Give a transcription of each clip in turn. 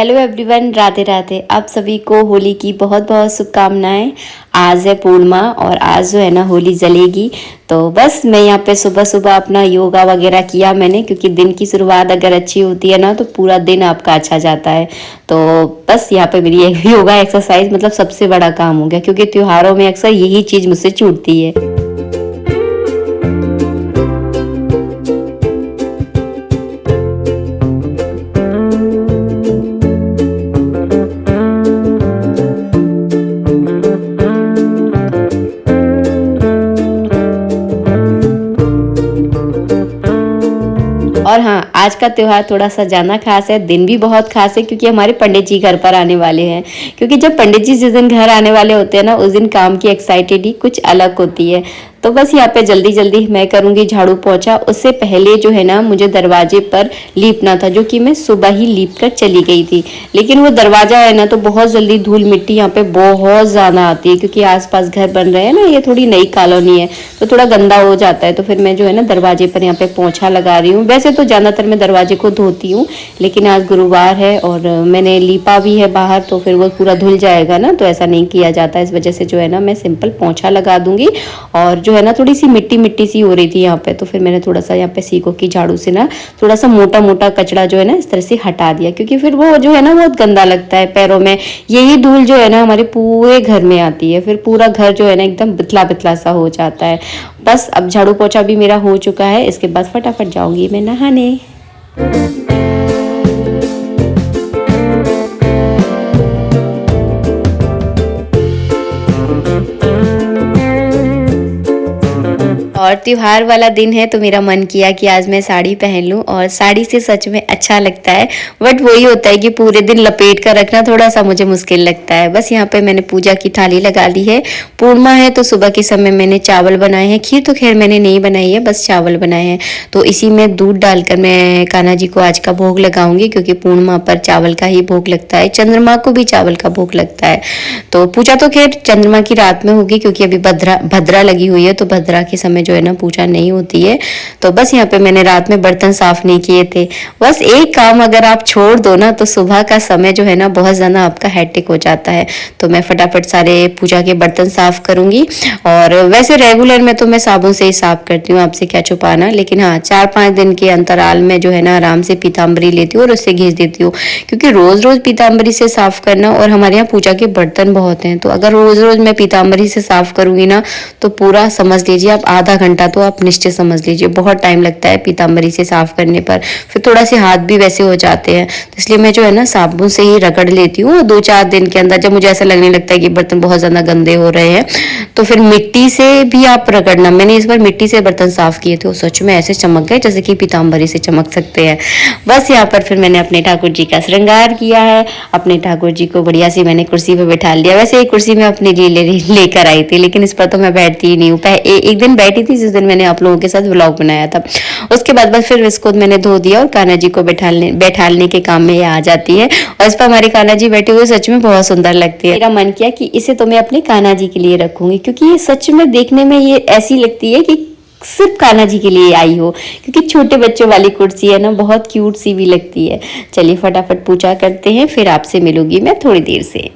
Hello everyone, Radhe Radhe. आप सभी को होली की बहुत बहुत शुभकामनाएं। आज है पूर्णिमा और आज जो है ना होली जलेगी। तो बस मैं यहाँ पे सुबह सुबह अपना योगा वगैरह किया मैंने, क्योंकि दिन की शुरुआत अगर अच्छी होती है ना तो पूरा दिन आपका अच्छा जाता है। तो बस यहाँ पे मेरी योगा एक्सरसाइज मतलब सबसे बड़ा काम हो गया, क्योंकि त्योहारों में अक्सर यही चीज़ मुझसे छूटती है। और हाँ, आज का त्योहार थोड़ा सा ज़्यादा खास है, दिन भी बहुत खास है, क्योंकि हमारे पंडित जी घर पर आने वाले हैं। क्योंकि जब पंडित जी जिस दिन घर आने वाले होते हैं ना, उस दिन काम की एक्साइटेड ही कुछ अलग होती है। तो बस यहाँ पे जल्दी जल्दी मैं करूँगी झाड़ू पोछा। उससे पहले जो है ना मुझे दरवाजे पर लीपना था, जो कि मैं सुबह ही लीप कर चली गई थी। लेकिन वो दरवाज़ा है ना तो बहुत जल्दी धूल मिट्टी यहाँ पे बहुत ज़्यादा आती है, क्योंकि आसपास घर बन रहे हैं ना, ये थोड़ी नई कॉलोनी है तो थोड़ा गंदा हो जाता है। तो फिर मैं जो है ना दरवाजे पर यहाँ पे पोछा लगा रही हूँ। वैसे तो ज़्यादातर मैं दरवाजे को धोती हूँ, लेकिन आज गुरुवार है और मैंने लीपा भी है बाहर, तो फिर वो पूरा धुल जाएगा ना, तो ऐसा नहीं किया जाता। इस वजह से जो है ना मैं सिंपल पोछा लगा दूंगी। और जो है ना थोड़ी सी मिट्टी मिट्टी सी हो रही थी यहाँ पे, तो फिर मैंने थोड़ा सा यहाँ पे सीखों की झाड़ू से ना थोड़ा सा मोटा मोटा कचरा जो है ना इस तरह से हटा दिया, क्योंकि फिर वो जो है ना बहुत गंदा लगता है पैरों में। यही धूल जो है ना हमारे पूरे घर में आती है, फिर पूरा घर जो है ना एकदम बिथला बिथला सा हो जाता है। बस अब झाड़ू पोछा भी मेरा हो चुका है, इसके बाद फटाफट जाऊंगी मैं नहाने। और त्योहार वाला दिन है तो मेरा मन किया कि आज मैं साड़ी पहन लूं, और साड़ी से सच में अच्छा लगता है। बट वही होता है कि पूरे दिन लपेट कर रखना थोड़ा सा मुझे मुश्किल लगता है। बस यहाँ पे मैंने पूजा की थाली लगा ली है। पूर्णिमा है तो सुबह के समय मैंने चावल बनाए हैं। खीर तो खैर मैंने नहीं बनाई है, बस चावल बनाए हैं। तो इसी में दूध डालकर मैं कान्हा जी को आज का भोग लगाऊंगी, क्योंकि पूर्णिमा पर चावल का ही भोग लगता है। चंद्रमा को भी चावल का भोग लगता है। तो पूजा तो खैर चंद्रमा की रात में होगी, क्योंकि अभी भद्रा लगी हुई है, तो भद्रा के समय जो है ना पूजा नहीं होती है। तो बस यहाँ पे मैंने रात में बर्तन साफ नहीं किए थे। बस एक काम अगर आप छोड़ दो ना तो सुबह का समय जो है ना बहुत ज्यादा आपका हैट्रिक हो जाता है। तो मैं फटाफट सारे पूजा के बर्तन साफ करूंगी। और वैसे रेगुलर में तो मैं साबुन से ही साफ करती हूँ, आपसे क्या छुपाना। लेकिन हाँ, 4-5 दिन के अंतराल में जो है ना आराम से पीताम्बरी लेती हूँ और उससे घिस देती हूँ, क्योंकि रोज रोज पीताम्बरी से साफ करना, और हमारे यहाँ पूजा के बर्तन बहुत हैं, तो अगर रोज रोज मैं पीताम्बरी से साफ करूंगी ना तो पूरा समझ लीजिए आप आधा घंटा तो आप निश्चित समझ लीजिए, बहुत टाइम लगता है पीताम्बरी से साफ करने पर। फिर थोड़ा से हाथ भी वैसे हो जाते हैं, तो इसलिए मैं जो है ना साबुन से ही रगड़ लेती हूँ। 2-4 दिन के अंदर जब मुझे ऐसा लगने लगता है कि बर्तन बहुत ज्यादा गंदे हो रहे हैं, तो फिर मिट्टी से भी आप रगड़ना। मैंने इस बार मिट्टी से बर्तन साफ किए थे, सच में ऐसे चमक गए जैसे कि पीताम्बरी से चमक सकते हैं। बस यहाँ पर फिर मैंने अपने ठाकुर जी का श्रृंगार किया है। अपने ठाकुर जी को बढ़िया सी मैंने कुर्सी पर बैठा लिया। वैसे एक कुर्सी मैं अपने लिए लेकर आई थी, लेकिन इस पर तो मैं बैठती ही नहीं हूँ। एक दिन बैठी थी जिस दिन मैंने आप लोगों के साथ व्लॉग बनाया था। उसके बाद बस फिर इसको मैंने धो दिया और कान्हा जी को बैठालने के काम में ये आ जाती है। और इस पर हमारे कान्हा जी बैठे हुए सच में बहुत सुंदर लगती है। मेरा मन किया कि इसे तो मैं अपने कान्हा जी के लिए रखूंगी, क्योंकि ये सच में देखने में ये ऐसी लगती है कि सिर्फ कान्हा जी के लिए आई हो, क्योंकि छोटे बच्चों वाली कुर्सी है ना, बहुत क्यूट सी भी लगती है। चलिए फटाफट पूजा करते हैं, फिर आपसे मिलूंगी मैं थोड़ी देर से।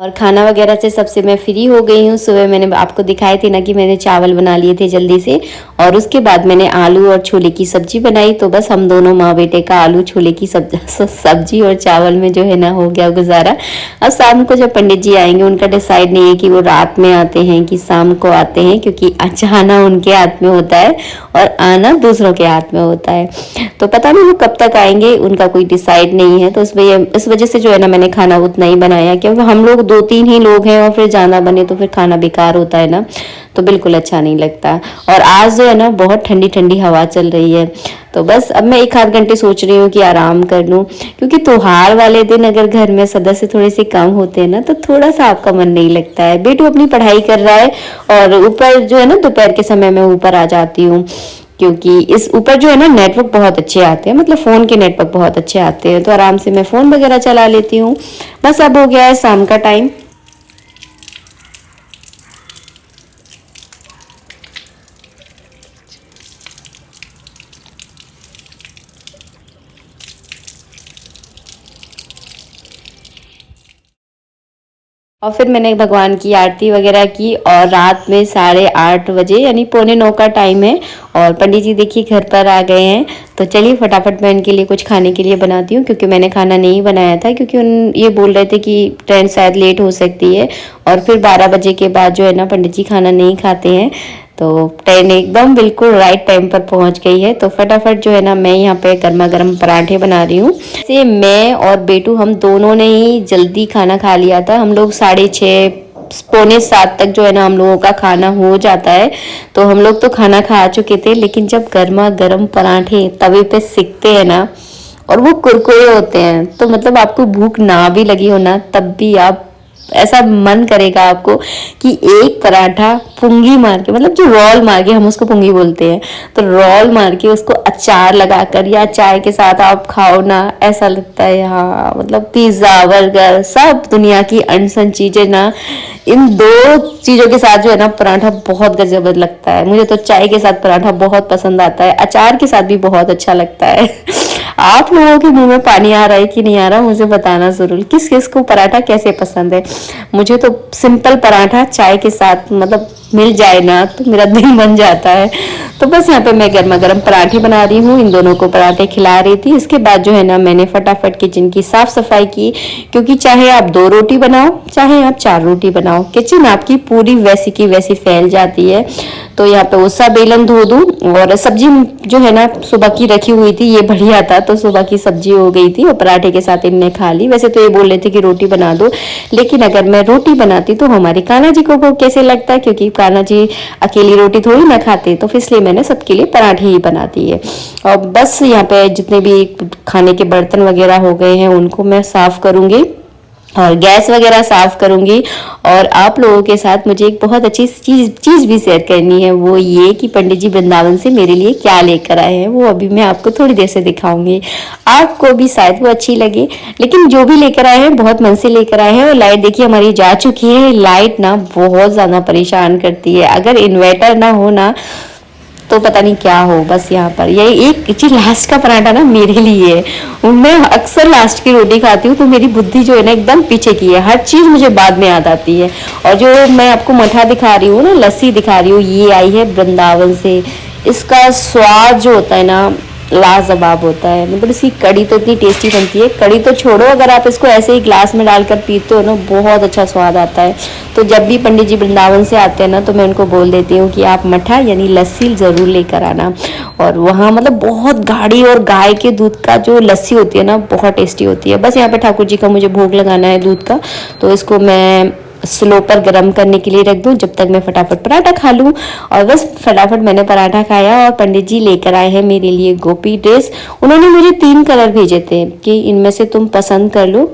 और खाना वगैरह से सबसे मैं फ्री हो गई हूँ। सुबह मैंने आपको दिखाए थे ना कि मैंने चावल बना लिए थे जल्दी से, और उसके बाद मैंने आलू और छोले की सब्जी बनाई। तो बस हम दोनों माँ बेटे का आलू छोले की सब्जी और चावल में जो है ना हो गया गुजारा। अब शाम को जब पंडित जी आएंगे, उनका डिसाइड नहीं है कि वो रात में आते हैं कि शाम को आते हैं, क्योंकि जाना उनके हाथ में होता है और आना दूसरों के हाथ में होता है। तो पता नहीं वो कब तक आएंगे, उनका कोई डिसाइड नहीं है। तो इस वजह से जो है ना मैंने खाना उतना ही बनाया, क्योंकि हम लोग 2-3 ही लोग हैं और फिर ज़्यादा बने तो फिर खाना बेकार होता है ना, तो बिल्कुल अच्छा नहीं लगता। और आज जो है ना बहुत ठंडी ठंडी हवा चल रही है। तो बस अब मैं 1 आध घंटे सोच रही हूँ कि आराम कर लूँ, क्योंकि त्योहार वाले दिन अगर घर में सदस्य थोड़े से कम होते हैं ना तो थोड़ा सा आपका मन नहीं लगता है। बेटू अपनी पढ़ाई कर रहा है और ऊपर जो है ना दोपहर के समय में ऊपर आ जाती हूँ, क्योंकि इस ऊपर जो है ना नेटवर्क बहुत अच्छे आते हैं, मतलब फ़ोन के नेटवर्क बहुत अच्छे आते हैं, तो आराम से मैं फ़ोन वगैरह चला लेती हूँ। बस अब हो गया है शाम का टाइम। और फिर मैंने भगवान की आरती वगैरह की, और रात में 8:30 बजे यानी 8:45 का टाइम है, और पंडित जी देखिए घर पर आ गए हैं। तो चलिए फटाफट मैं इनके लिए कुछ खाने के लिए बनाती हूँ, क्योंकि मैंने खाना नहीं बनाया था, क्योंकि ये बोल रहे थे कि ट्रेन शायद लेट हो सकती है, और फिर 12 बजे के बाद जो है ना पंडित जी खाना नहीं खाते हैं। तो ट्रेन एकदम बिल्कुल राइट टाइम पर पहुंच गई है। तो फटाफट जो है ना मैं यहाँ पे गर्मा गर्म पराठे बना रही हूँ। से मैं और बेटू हम दोनों ने ही जल्दी खाना खा लिया था। हम लोग 6:30 6:45 तक जो है ना हम लोगों का खाना हो जाता है। तो हम लोग तो खाना खा चुके थे, लेकिन जब गर्मा गर्म पराठे तवे पे सिकते हैं ना और वो कुरकुरे होते हैं, तो मतलब आपको भूख ना भी लगी हो ना तब भी आप ऐसा मन करेगा आपको कि एक पराठा पुंगी मार के, मतलब जो रोल मार के, हम उसको पुंगी बोलते हैं, तो रोल मार के उसको अचार लगाकर या चाय के साथ आप खाओ ना, ऐसा लगता है हाँ मतलब पिज्जा बर्गर सब दुनिया की अनसन चीजें ना इन दो चीजों के साथ जो है ना पराठा बहुत गजब लगता है। मुझे तो चाय के साथ पराठा बहुत पसंद आता है, अचार के साथ भी बहुत अच्छा लगता है। आप लोगों के मुंह में पानी आ रहा है कि नहीं आ रहा, मुझे बताना जरूर, किस किस को पराठा कैसे पसंद है। मुझे तो सिंपल पराठा चाय के साथ मतलब मिल जाए ना तो मेरा दिन बन जाता है। तो बस यहाँ पे मैं गर्मा गर्म पराठे बना रही हूँ, इन दोनों को पराठे खिला रही थी। इसके बाद जो है ना मैंने फटाफट किचन की साफ सफाई की, क्योंकि चाहे आप 2 रोटी बनाओ चाहे आप 4 रोटी बनाओ, किचन आपकी पूरी वैसी की वैसी फैल जाती है। तो यहाँ पे उसका बेलन धो दूँ, और सब्जी जो है ना सुबह की रखी हुई थी, ये बढ़िया था तो सुबह की सब्जी हो गई थी और पराठे के साथ इनने खा ली। वैसे तो ये बोल रहे थे कि रोटी बना दो, लेकिन अगर मैं रोटी बनाती तो हमारे कान्हा जी को कैसे लगता है, क्योंकि कान्हा जी अकेली रोटी थोड़ी ना खाते, तो इसलिए मैंने सबके लिए पराठे ही बना दिए। और बस यहाँ पे जितने भी खाने के बर्तन वगैरह हो गए हैं उनको मैं साफ करूंगी और गैस वगैरह साफ करूंगी। और आप लोगों के साथ मुझे एक बहुत अच्छी चीज भी शेयर करनी है, वो ये कि पंडित जी वृंदावन से मेरे लिए क्या लेकर आए हैं, वो अभी मैं आपको थोड़ी देर से दिखाऊंगी। आपको भी शायद वो अच्छी लगे, लेकिन जो भी लेकर आए हैं बहुत मन से लेकर आए हैं। और लाइट देखिए हमारी जा चुकी है। लाइट ना बहुत ज्यादा परेशान करती है, अगर इन्वर्टर ना हो ना तो पता नहीं क्या हो। बस यहाँ पर यही एक चीज, लास्ट का पराठा ना मेरे लिए है। मैं अक्सर लास्ट की रोटी खाती हूँ तो मेरी बुद्धि जो है ना एकदम पीछे की है, हर चीज मुझे बाद में याद आती है। और जो मैं आपको मठा दिखा रही हूँ ना, लस्सी दिखा रही हूँ, ये आई है वृंदावन से। इसका स्वाद जो होता है ना लाजवाब होता है, मतलब इसकी कड़ी तो इतनी टेस्टी बनती है। कड़ी तो छोड़ो, अगर आप इसको ऐसे ही ग्लास में डालकर पीते हो ना बहुत अच्छा स्वाद आता है। तो जब भी पंडित जी वृंदावन से आते हैं ना तो मैं उनको बोल देती हूँ कि आप मठा यानी लस्सी ज़रूर लेकर आना। और वहाँ मतलब बहुत गाढ़ी और गाय के दूध का जो लस्सी होती है ना बहुत टेस्टी होती है। बस यहाँ पे ठाकुर जी का मुझे भोग लगाना है दूध का, तो इसको मैं स्लो पर गर्म करने के लिए रख दूं जब तक मैं फटाफट पराठा खा लूं। और बस फटाफट मैंने पराठा खाया और पंडित जी लेकर आए हैं मेरे लिए गोपी ड्रेस। उन्होंने मुझे 3 कलर भेजे थे कि इनमें से तुम पसंद कर लो।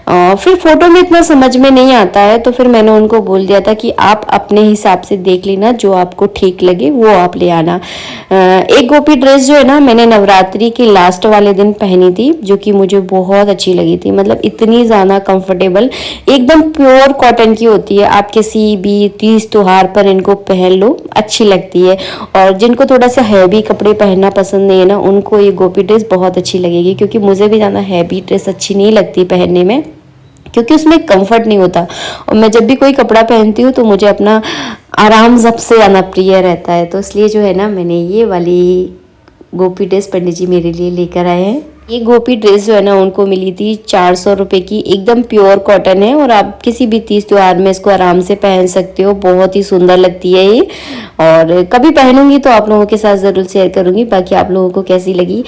फिर फोटो में इतना समझ में नहीं आता है, तो फिर मैंने उनको बोल दिया था कि आप अपने हिसाब से देख लेना, जो आपको ठीक लगे वो आप ले आना। एक गोपी ड्रेस जो है ना मैंने नवरात्रि के लास्ट वाले दिन पहनी थी, जो कि मुझे बहुत अच्छी लगी थी, मतलब इतनी ज़्यादा कंफर्टेबल, एकदम प्योर कॉटन की होती है। आप किसी भी तीज त्योहार पर इनको पहन लो, अच्छी लगती है। और जिनको थोड़ा सा हैवी कपड़े पहनना पसंद नहीं है ना, उनको ये गोपी ड्रेस बहुत अच्छी लगेगी, क्योंकि मुझे भी ज़्यादा हैवी ड्रेस अच्छी नहीं लगती पहनने में। क्योंकि उसमें कंफर्ट नहीं होता। और मैं जब भी कोई कपड़ा पहनती हूँ तो मुझे अपना आराम सबसे ज़्यादा प्रिय रहता है, तो इसलिए जो है ना मैंने ये वाली गोपी ड्रेस पंडित जी मेरे लिए लेकर आए हैं। ये गोपी ड्रेस जो है ना उनको मिली थी 400 रुपये की, एकदम प्योर कॉटन है और आप किसी भी तीज त्योहार में इसको आराम से पहन सकते हो। बहुत ही सुंदर लगती है ये, और कभी पहनूंगी तो आप लोगों के साथ ज़रूर शेयर करूंगी। बाकी आप लोगों को कैसी लगी,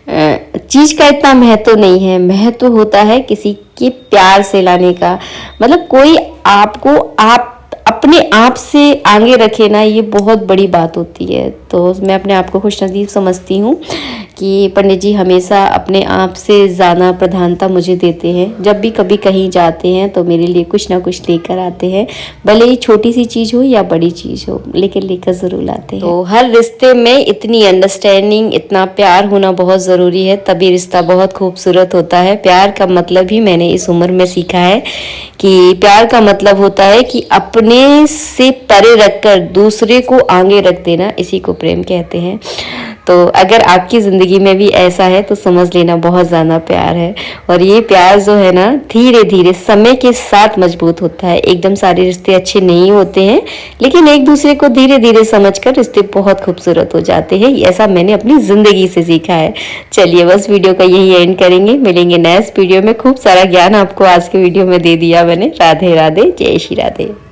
चीज़ का इतना महत्व नहीं है, महत्व होता है किसी के प्यार से लाने का। मतलब कोई आपको आप अपने आप से आगे रखे ना, ये बहुत बड़ी बात होती है। तो मैं अपने आप को खुशनसीब समझती हूँ कि पंडित जी हमेशा अपने आप से ज़्यादा प्रधानता मुझे देते हैं। जब भी कभी कहीं जाते हैं तो मेरे लिए कुछ ना कुछ लेकर आते हैं, भले ही छोटी सी चीज़ हो या बड़ी चीज़ हो, लेकिन लेकर ज़रूर आते हैं। तो हर रिश्ते में इतनी अंडरस्टैंडिंग, इतना प्यार होना बहुत ज़रूरी है, तभी रिश्ता बहुत खूबसूरत होता है। प्यार का मतलब ही मैंने इस उम्र में सीखा है कि प्यार का मतलब होता है कि अपने से परे रखकर दूसरे को आगे रख देना, इसी को प्रेम कहते हैं। तो अगर आपकी ज़िंदगी में भी ऐसा है तो समझ लेना बहुत ज़्यादा प्यार है। और ये प्यार जो है ना धीरे धीरे समय के साथ मजबूत होता है। एकदम सारे रिश्ते अच्छे नहीं होते हैं, लेकिन एक दूसरे को धीरे धीरे समझकर रिश्ते बहुत खूबसूरत हो जाते हैं। ऐसा मैंने अपनी ज़िंदगी से सीखा है। चलिए बस वीडियो का यही एंड करेंगे, मिलेंगे नेक्स्ट वीडियो में। खूब सारा ज्ञान आपको आज के वीडियो में दे दिया मैंने। राधे राधे, जय श्री राधे।